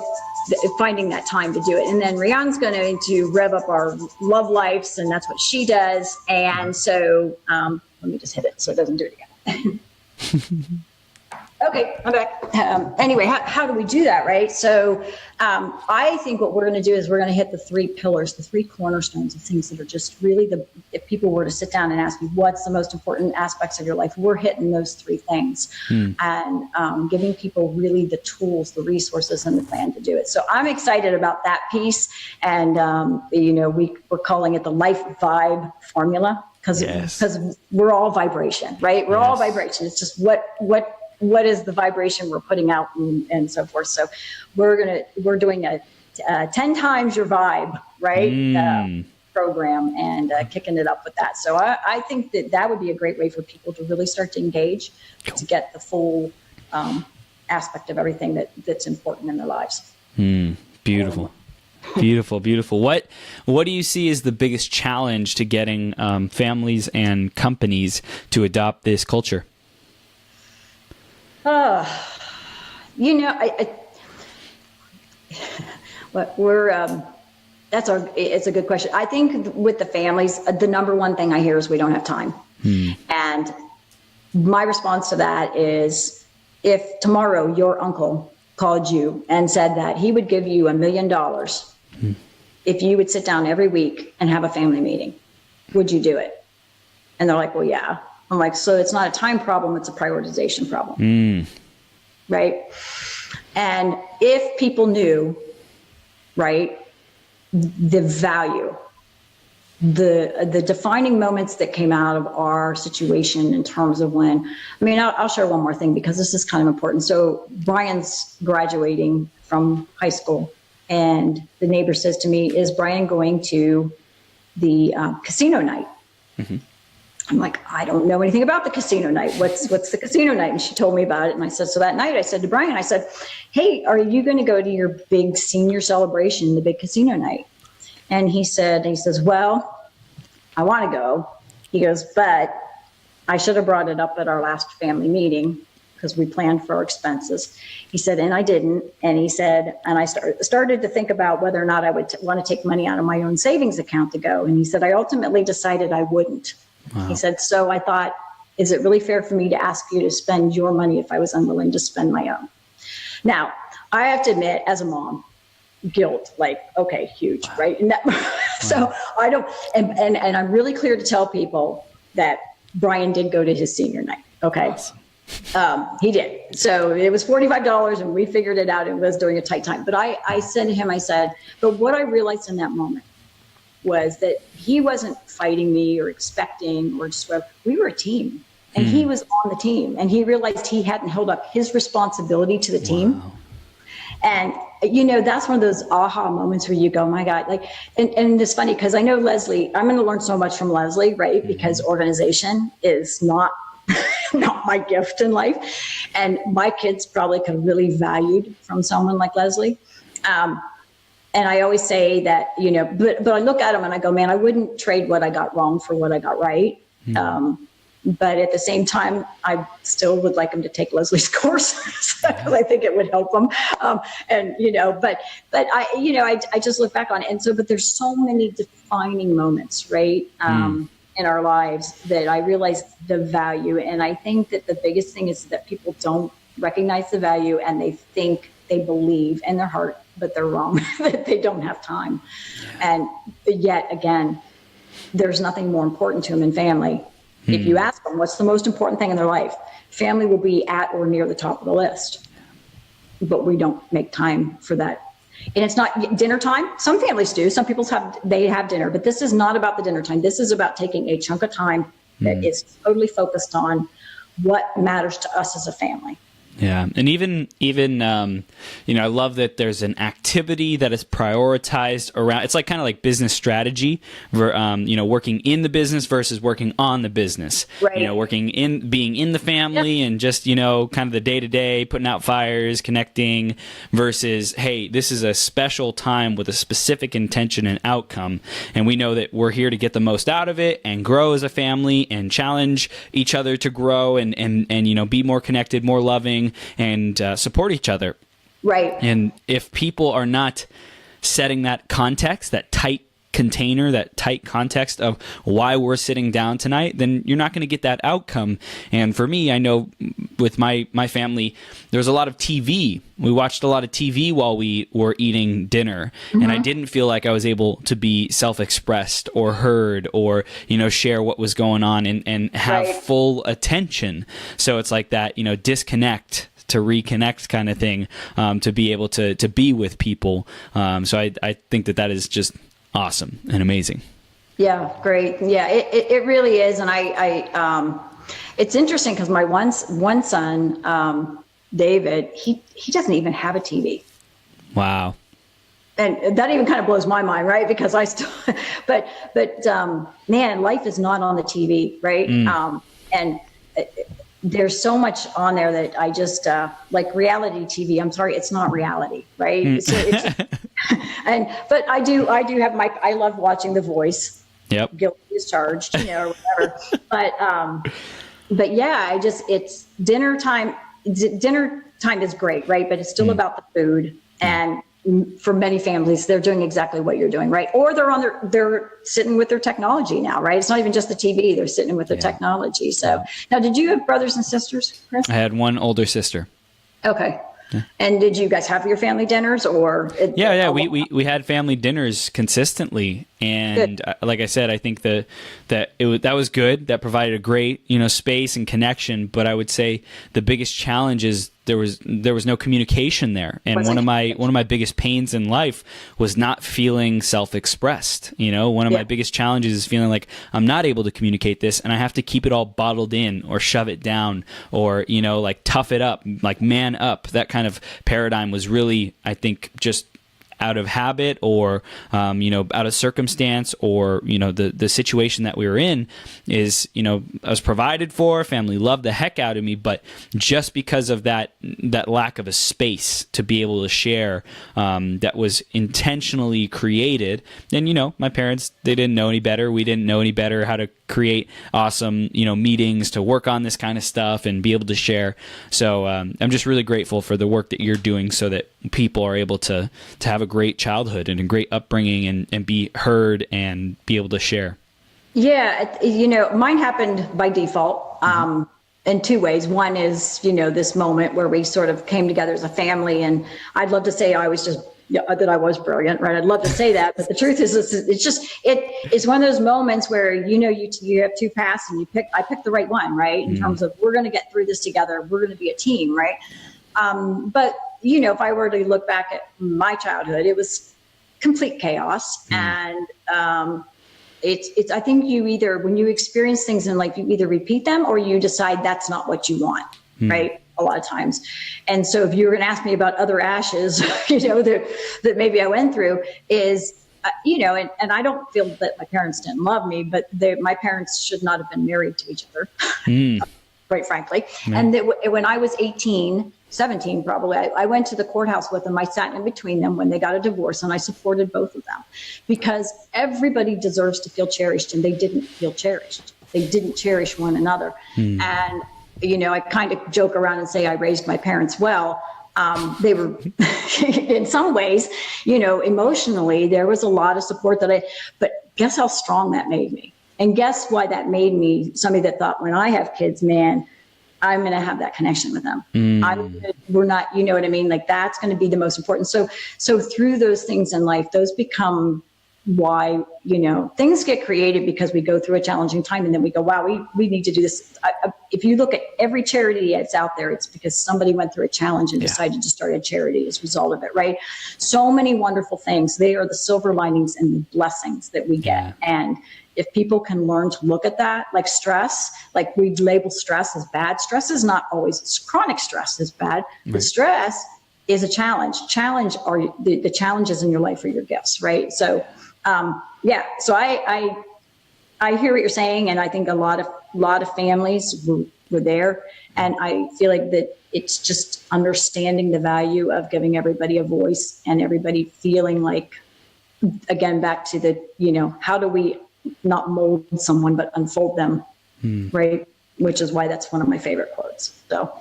finding that time to do it. And then Rianne's going to rev up our love lives, and that's what she does. And so let me just hit it so it doesn't do it again. Okay, I'm back. Anyway, how do we do that, right? So I think what we're going to do is we're going to hit the 3 pillars, the 3 cornerstones of things that are just really if people were to sit down and ask me what's the most important aspects of your life, we're hitting those 3 things and giving people really the tools, the resources, and the plan to do it. So I'm excited about that piece. And, we're calling it the Life Vibe Formula, because we're all vibration, right? We're all vibration. It's just what what is the vibration we're putting out and so forth. So we're doing a 10 times your vibe, right? Program and kicking it up with that. So I think that would be a great way for people to really start to engage, to get the full aspect of everything that's important in their lives. Beautiful. Beautiful. What do you see as the biggest challenge to getting families and companies to adopt this culture? It's a good question. I think with the families, the number one thing I hear is we don't have time. And my response to that is, if tomorrow your uncle called you and said that he would give you $1 million if you would sit down every week and have a family meeting, would you do it? And they're like, well, yeah. I'm like, so it's not a time problem, it's a prioritization problem. Right? And if people knew, right, the value, the defining moments that came out of our situation in terms of I'll share one more thing because this is kind of important. So Brian's graduating from high school, and the neighbor says to me, is Brian going to the casino night? I'm like, I don't know anything about the casino night. What's the casino night? And she told me about it. And I said, so that night I said to Brian, I said, hey, are you going to go to your big senior celebration, the big casino night? And he says, well, I want to go. He goes, but I should have brought it up at our last family meeting because we planned for our expenses. He said, and I didn't. And he said, and I started to think about whether or not I would want to take money out of my own savings account to go. And he said, I ultimately decided I wouldn't. Wow. He said, so I thought, is it really fair for me to ask you to spend your money if I was unwilling to spend my own? Now, I have to admit, as a mom, guilt, like, okay, huge, right? And that, so I don't, and I'm really clear to tell people that Brian did go to his senior night. Okay. Awesome. He did. So it was $45 and we figured it out and was during a tight time. But I said to him, I said, but what I realized in that moment was that he wasn't fighting me or expecting or just whatever. We were a team, and he was on the team, and he realized he hadn't held up his responsibility to the team. Wow. And, that's one of those aha moments where you go, my God, like, and it's funny because I know Leslie, I'm going to learn so much from Leslie, right? Because organization is not my gift in life. And my kids probably could have really valued from someone like Leslie. And I always say that, but I look at them and I go, man, I wouldn't trade what I got wrong for what I got right. But at the same time, I still would like them to take Leslie's course because I think it would help them. But I just look back on it. And so, but there's so many defining moments, right? In our lives that I realized the value. And I think that the biggest thing is that people don't recognize the value and they think they believe in their heart, but they're wrong, that they don't have time. And yet again, there's nothing more important to them than family. If you ask them, what's the most important thing in their life? Family will be at or near the top of the list, but we don't make time for that. And it's not dinner time. Some families do. Some people have dinner, but this is not about the dinner time. This is about taking a chunk of time that is totally focused on what matters to us as a family. Yeah. And even I love that there's an activity that is prioritized around, it's like kind of like business strategy, working in the business versus working on the business, right. Being in the family and just, kind of the day to day, putting out fires, connecting versus, hey, this is a special time with a specific intention and outcome. And we know that we're here to get the most out of it and grow as a family and challenge each other to grow and be more connected, more loving, and support each other. Right. And if people are not setting that context, that tight container, that tight context of why we're sitting down tonight, then you're not going to get that outcome. And for me, I know with my family, there's a lot of TV. We watched a lot of TV while we were eating dinner, and I didn't feel like I was able to be self-expressed or heard or, share what was going on and have full attention. So it's like that, disconnect to reconnect kind of thing, to be able to be with people. So I think that is just awesome and amazing. Yeah, great. Yeah, it really is. And It's interesting because my one son, David, he doesn't even have a TV. Wow. And that even kind of blows my mind, right? Because I still, but man, life is not on the TV, right? And there's so much on there that I just like reality TV. I'm sorry, it's not reality, right? So but I do have I love watching The Voice. Yep. Guilty as charged, or whatever. But yeah, it's dinner time. Dinner time is great, right? But it's still about the food. And for many families, they're doing exactly what you're doing, right? Or they're sitting with their technology now, right? It's not even just the TV; they're sitting with their technology. So now, did you have brothers and sisters, Chris? I had one older sister. Okay. And did you guys have your family dinners, or? We had family dinners consistently, and like I said, I think that was good. That provided a great space and connection. But I would say the biggest challenge is there was no communication there, and one of my biggest pains in life was not feeling self-expressed. One of my biggest challenges is feeling like I'm not able to communicate this, and I have to keep it all bottled in, or shove it down, or like tough it up, like man up. That kind of paradigm was really, I think, just out of habit, or out of circumstance, or the situation that we were in is I was provided for, family loved the heck out of me, but just because of that lack of a space to be able to share, that was intentionally created. And my parents, they didn't know any better, we didn't know any better how to create awesome meetings to work on this kind of stuff and be able to share. So I'm just really grateful for the work that you're doing, so that people are able to have a great childhood and a great upbringing and be heard and be able to share. Yeah, mine happened by default in two ways. One is, this moment where we sort of came together as a family, and I'd love to say I was brilliant, right? I'd love to say that, but the truth is, it's one of those moments where you have two paths, and I picked the right one, right? In terms of, we're going to get through this together, we're going to be a team, right? But if I were to look back at my childhood, it was complete chaos. And I think when you experience things in life, you either repeat them or you decide that's not what you want, right? A lot of times. And so if you were going to ask me about other ashes, that maybe I went through is, and I don't feel that my parents didn't love me, but my parents should not have been married to each other, quite frankly. And when I was 17 probably, I went to the courthouse with them. I sat in between them when they got a divorce, and I supported both of them, because everybody deserves to feel cherished, and they didn't feel cherished. They didn't cherish one another. And I kind of joke around and say I raised my parents well. They were, in some ways, emotionally, there was a lot of support but guess how strong that made me? And guess why that made me somebody that thought, when I have kids, man, I'm going to have that connection with them. We're not, you know what I mean? Like, that's going to be the most important. So through those things in life, those become why, things get created, because we go through a challenging time, and then we go, wow, we need to do this. If you look at every charity that's out there, it's because somebody went through a challenge and decided to start a charity as a result of it, right? So many wonderful things. They are the silver linings and the blessings that we get. And if people can learn to look at that, like stress, like we label stress as bad. Stress is not always, chronic stress is bad, but stress is a challenge. Challenge are the challenges in your life are your gifts, right? So, so I hear what you're saying, and I think a lot of families were there, and I feel like that it's just understanding the value of giving everybody a voice, and everybody feeling like, again, back to the, how do we not mold someone but unfold them, right? Which is why that's one of my favorite quotes. So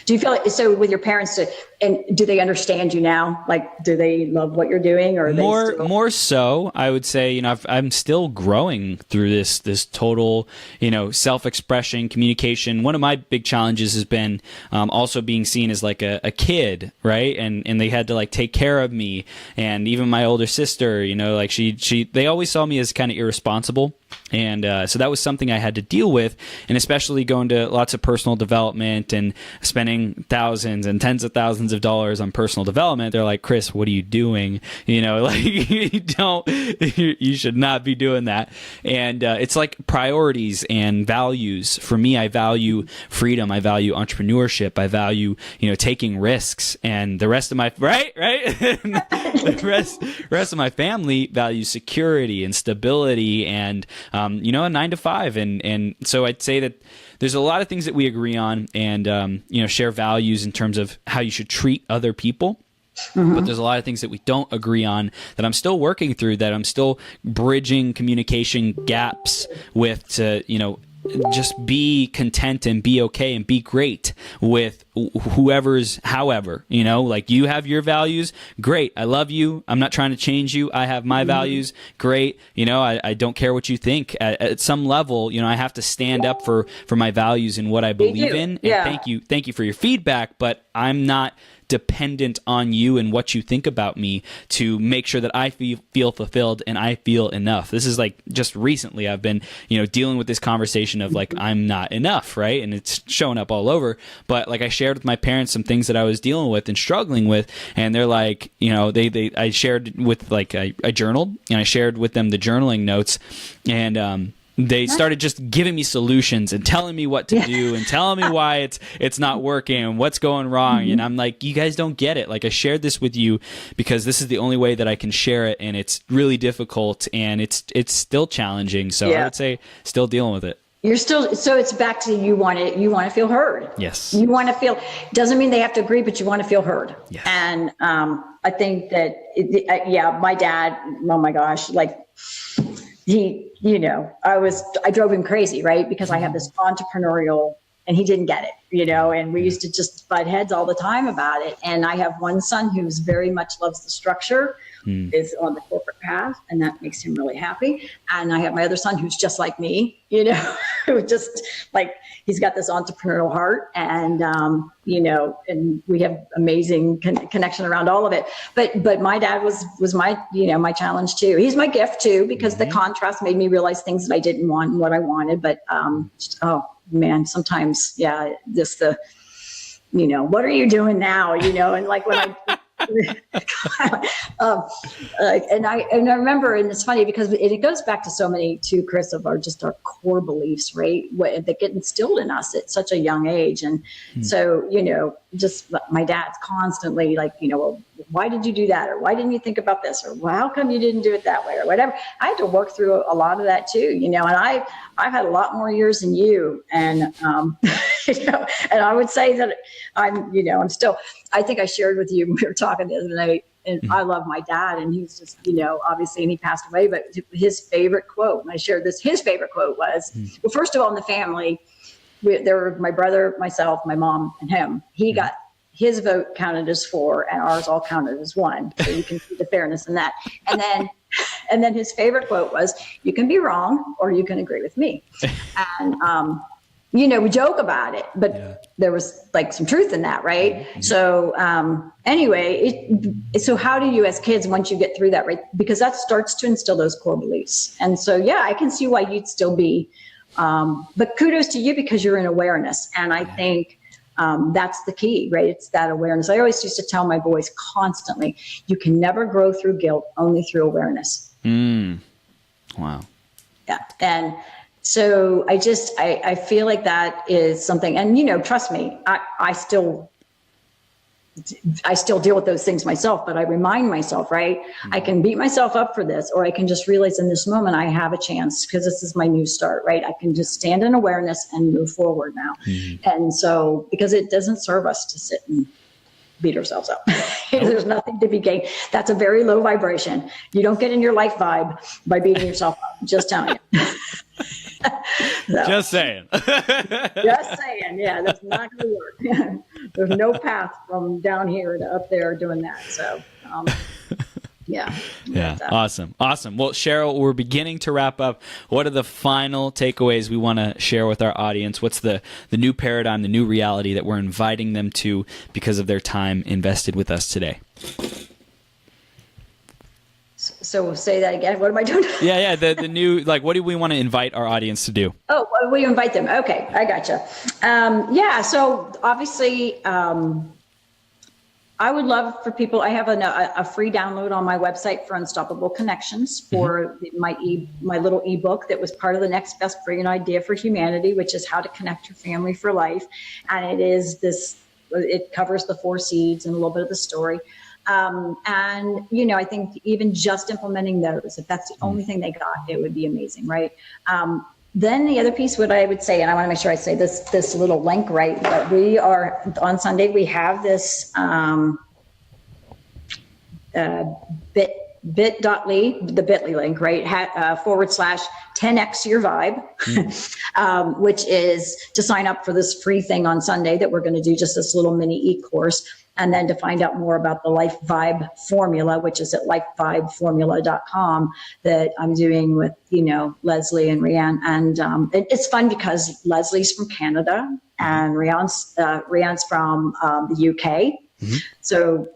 do you feel like, so with your parents, and do they understand you now? Like, do they love what you're doing, or more so, I would say, I'm still growing through this total, self-expression, communication. One of my big challenges has been also being seen as like a kid, right? And they had to like take care of me. And even my older sister, like they always saw me as kind of irresponsible. And so that was something I had to deal with, and especially going to lots of personal development and spending thousands and tens of thousands thousands of dollars on personal development, they're like, Chris, what are you doing? Like you should not be doing that. And it's like priorities and values. For me, I value freedom. I value entrepreneurship. I value, taking risks. And the rest of my, right? the rest of my family values security and stability and, a 9-to-5. And so I'd say that there's a lot of things that we agree on and, share values in terms of how you should treat other people. Mm-hmm. But there's a lot of things that we don't agree on that I'm still working through, that I'm still bridging communication gaps with to, just be content and be okay and be great with however, like you have your values. Great. I love you. I'm not trying to change you. I have my values. Great. I don't care what you think at some level, I have to stand up for my values and what I believe in. And thank you for your feedback, but I'm not dependent on you and what you think about me to make sure that I feel fulfilled and I feel enough. This is like just recently I've been, dealing with this conversation of like, I'm not enough, right? And it's showing up all over. But like I shared with my parents some things that I was dealing with and struggling with. And they're like, I shared with like, I journaled and I shared with them the journaling notes and, they started just giving me solutions and telling me what to do and telling me why it's not working and what's going wrong. And I'm like, you guys don't get it. Like I shared this with you because this is the only way that I can share it. And it's really difficult and it's still challenging. So I would say still dealing with it. You're still, so it's back to you want to feel heard. Yes. You want to feel, doesn't mean they have to agree, but you want to feel heard. Yes. And I think that, my dad, oh my gosh, like he, I drove him crazy, right? Because I have this entrepreneurial, and he didn't get it, and we used to just butt heads all the time about it. And I have one son who's very much loves the structure, is on the corporate path, and that makes him really happy. And I have my other son who's just like me, who just like, he's got this entrepreneurial heart and, and we have amazing connection around all of it. But my dad was my, my challenge too. He's my gift too, because the contrast made me realize things that I didn't want and what I wanted. But, oh man, sometimes, just the, what are you doing now? And like when I, and I remember, and it's funny because it goes back to so many too, Chris, of our core beliefs, right? That get instilled in us at such a young age. And so, just my dad's constantly like, well, why did you do that? Or why didn't you think about this? Or well, how come you didn't do it that way? Or whatever. I had to work through a lot of that too, and I've had a lot more years than you. And, and I would say that I'm still, I think I shared with you, we were talking the other night, and I love my dad, and he's just, obviously, and he passed away, but his favorite quote, and I shared this, his favorite quote was, well, first of all, in the family, there were my brother, myself, my mom, and him. He got his vote counted as 4 and ours all counted as 1. So you can see the fairness in that. And then his favorite quote was, you can be wrong or you can agree with me. And, we joke about it, but there was like some truth in that, right? So anyway, so how do you as kids, once you get through that, right? Because that starts to instill those core beliefs. And so, I can see why you'd still be, but kudos to you because you're in awareness. And I think that's the key, right? It's that awareness. I always used to tell my boys constantly, you can never grow through guilt, only through awareness. Wow. Yeah. And so I feel like that is something, and trust me, I still deal with those things myself, but I remind myself, right? I can beat myself up for this, or I can just realize in this moment I have a chance because this is my new start, right? I can just stand in awareness and move forward now. And so, because it doesn't serve us to sit and beat ourselves up. There's nothing to be gained. That's a very low vibration. You don't get in your life vibe by beating yourself up. Just telling you. So, just saying. Just saying. Yeah, that's not going to work. There's no path from down here to up there doing that. So, yeah. Awesome. Well, Cheryl, we're beginning to wrap up. What are the final takeaways we want to share with our audience? What's the new paradigm, the new reality that we're inviting them to because of their time invested with us today? So say that again. What am I doing? Yeah. The new, like, what do we want to invite our audience to do? Oh, what do you invite them? Okay, I gotcha. So obviously, I would love for people, I have a free download on my website for Unstoppable Connections for my little ebook that was part of the Next Best Brilliant Idea for Humanity, which is how to connect your family for life. And it covers the 4 seeds and a little bit of the story. And, I think even just implementing those, if that's the only thing they got, it would be amazing, right? Then the other piece, what I would say, and I want to make sure I say this little link right, but we are on Sunday, we have this bit.ly, the bit.ly link, right? /10x your vibe, which is to sign up for this free thing on Sunday that we're going to do, just this little mini e-course. And then to find out more about the Life Vibe Formula, which is at lifevibeformula.com, that I'm doing with, Leslie and Rianne. And it's fun because Leslie's from Canada and Rianne's from the UK. Mm-hmm. So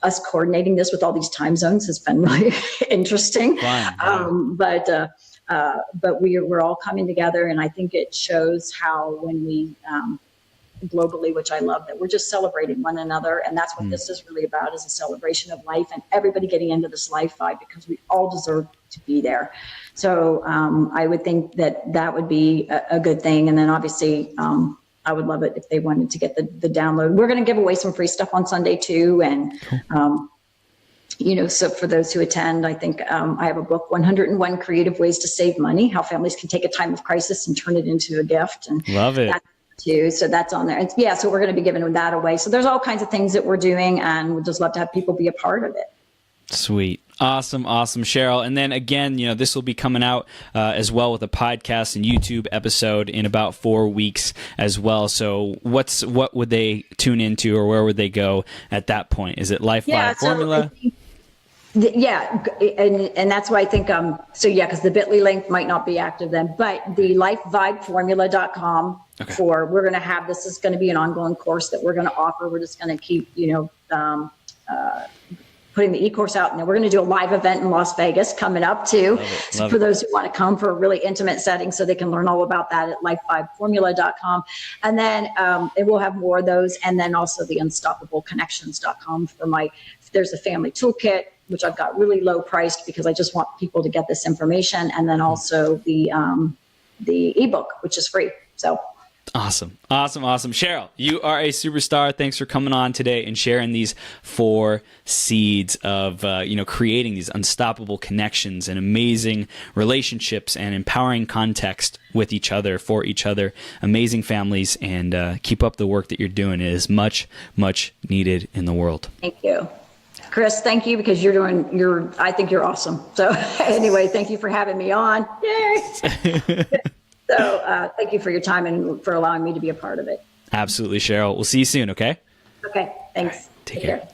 us coordinating this with all these time zones has been really interesting. But we're all coming together, and I think it shows how when we globally, which I love, that we're just celebrating one another. And that's what this is really about, is a celebration of life and everybody getting into this life vibe, because we all deserve to be there. So I would think that would be a good thing. And then obviously, I would love it if they wanted to get the download. We're going to give away some free stuff on Sunday too. And, so for those who attend, I think I have a book, 101 Creative Ways to Save Money, how families can take a time of crisis and turn it into a gift. And love it. Too. So that's on there. So we're going to be giving that away. So there's all kinds of things that we're doing, and we'd just love to have people be a part of it. Sweet. Awesome, Cheryl. And then again, this will be coming out as well with a podcast and YouTube episode in about 4 weeks as well. So what would they tune into, or where would they go at that point? Is it Life Vibe Formula? And that's why I think, because the bit.ly link might not be active then, but the lifevibeformula.com we're going to have, this is going to be an ongoing course that we're going to offer. We're just going to keep, putting the e-course out, and then we're going to do a live event in Las Vegas coming up too. So for those who want to come for a really intimate setting, so they can learn all about that at lifevibeformula.com. And then it will have more of those. And then also the unstoppableconnections.com there's a family toolkit, which I've got really low priced because I just want people to get this information. And then also the ebook, which is free. So Awesome. Cheryl, you are a superstar. Thanks for coming on today and sharing these 4 seeds of, creating these unstoppable connections and amazing relationships and empowering context with each other, for each other, amazing families, and keep up the work that you're doing. It is much, much needed in the world. Thank you. Chris, thank you, because I think you're awesome. So anyway, thank you for having me on. Yay! So thank you for your time and for allowing me to be a part of it. Absolutely, Cheryl. We'll see you soon, okay? Okay, thanks. Right, take care.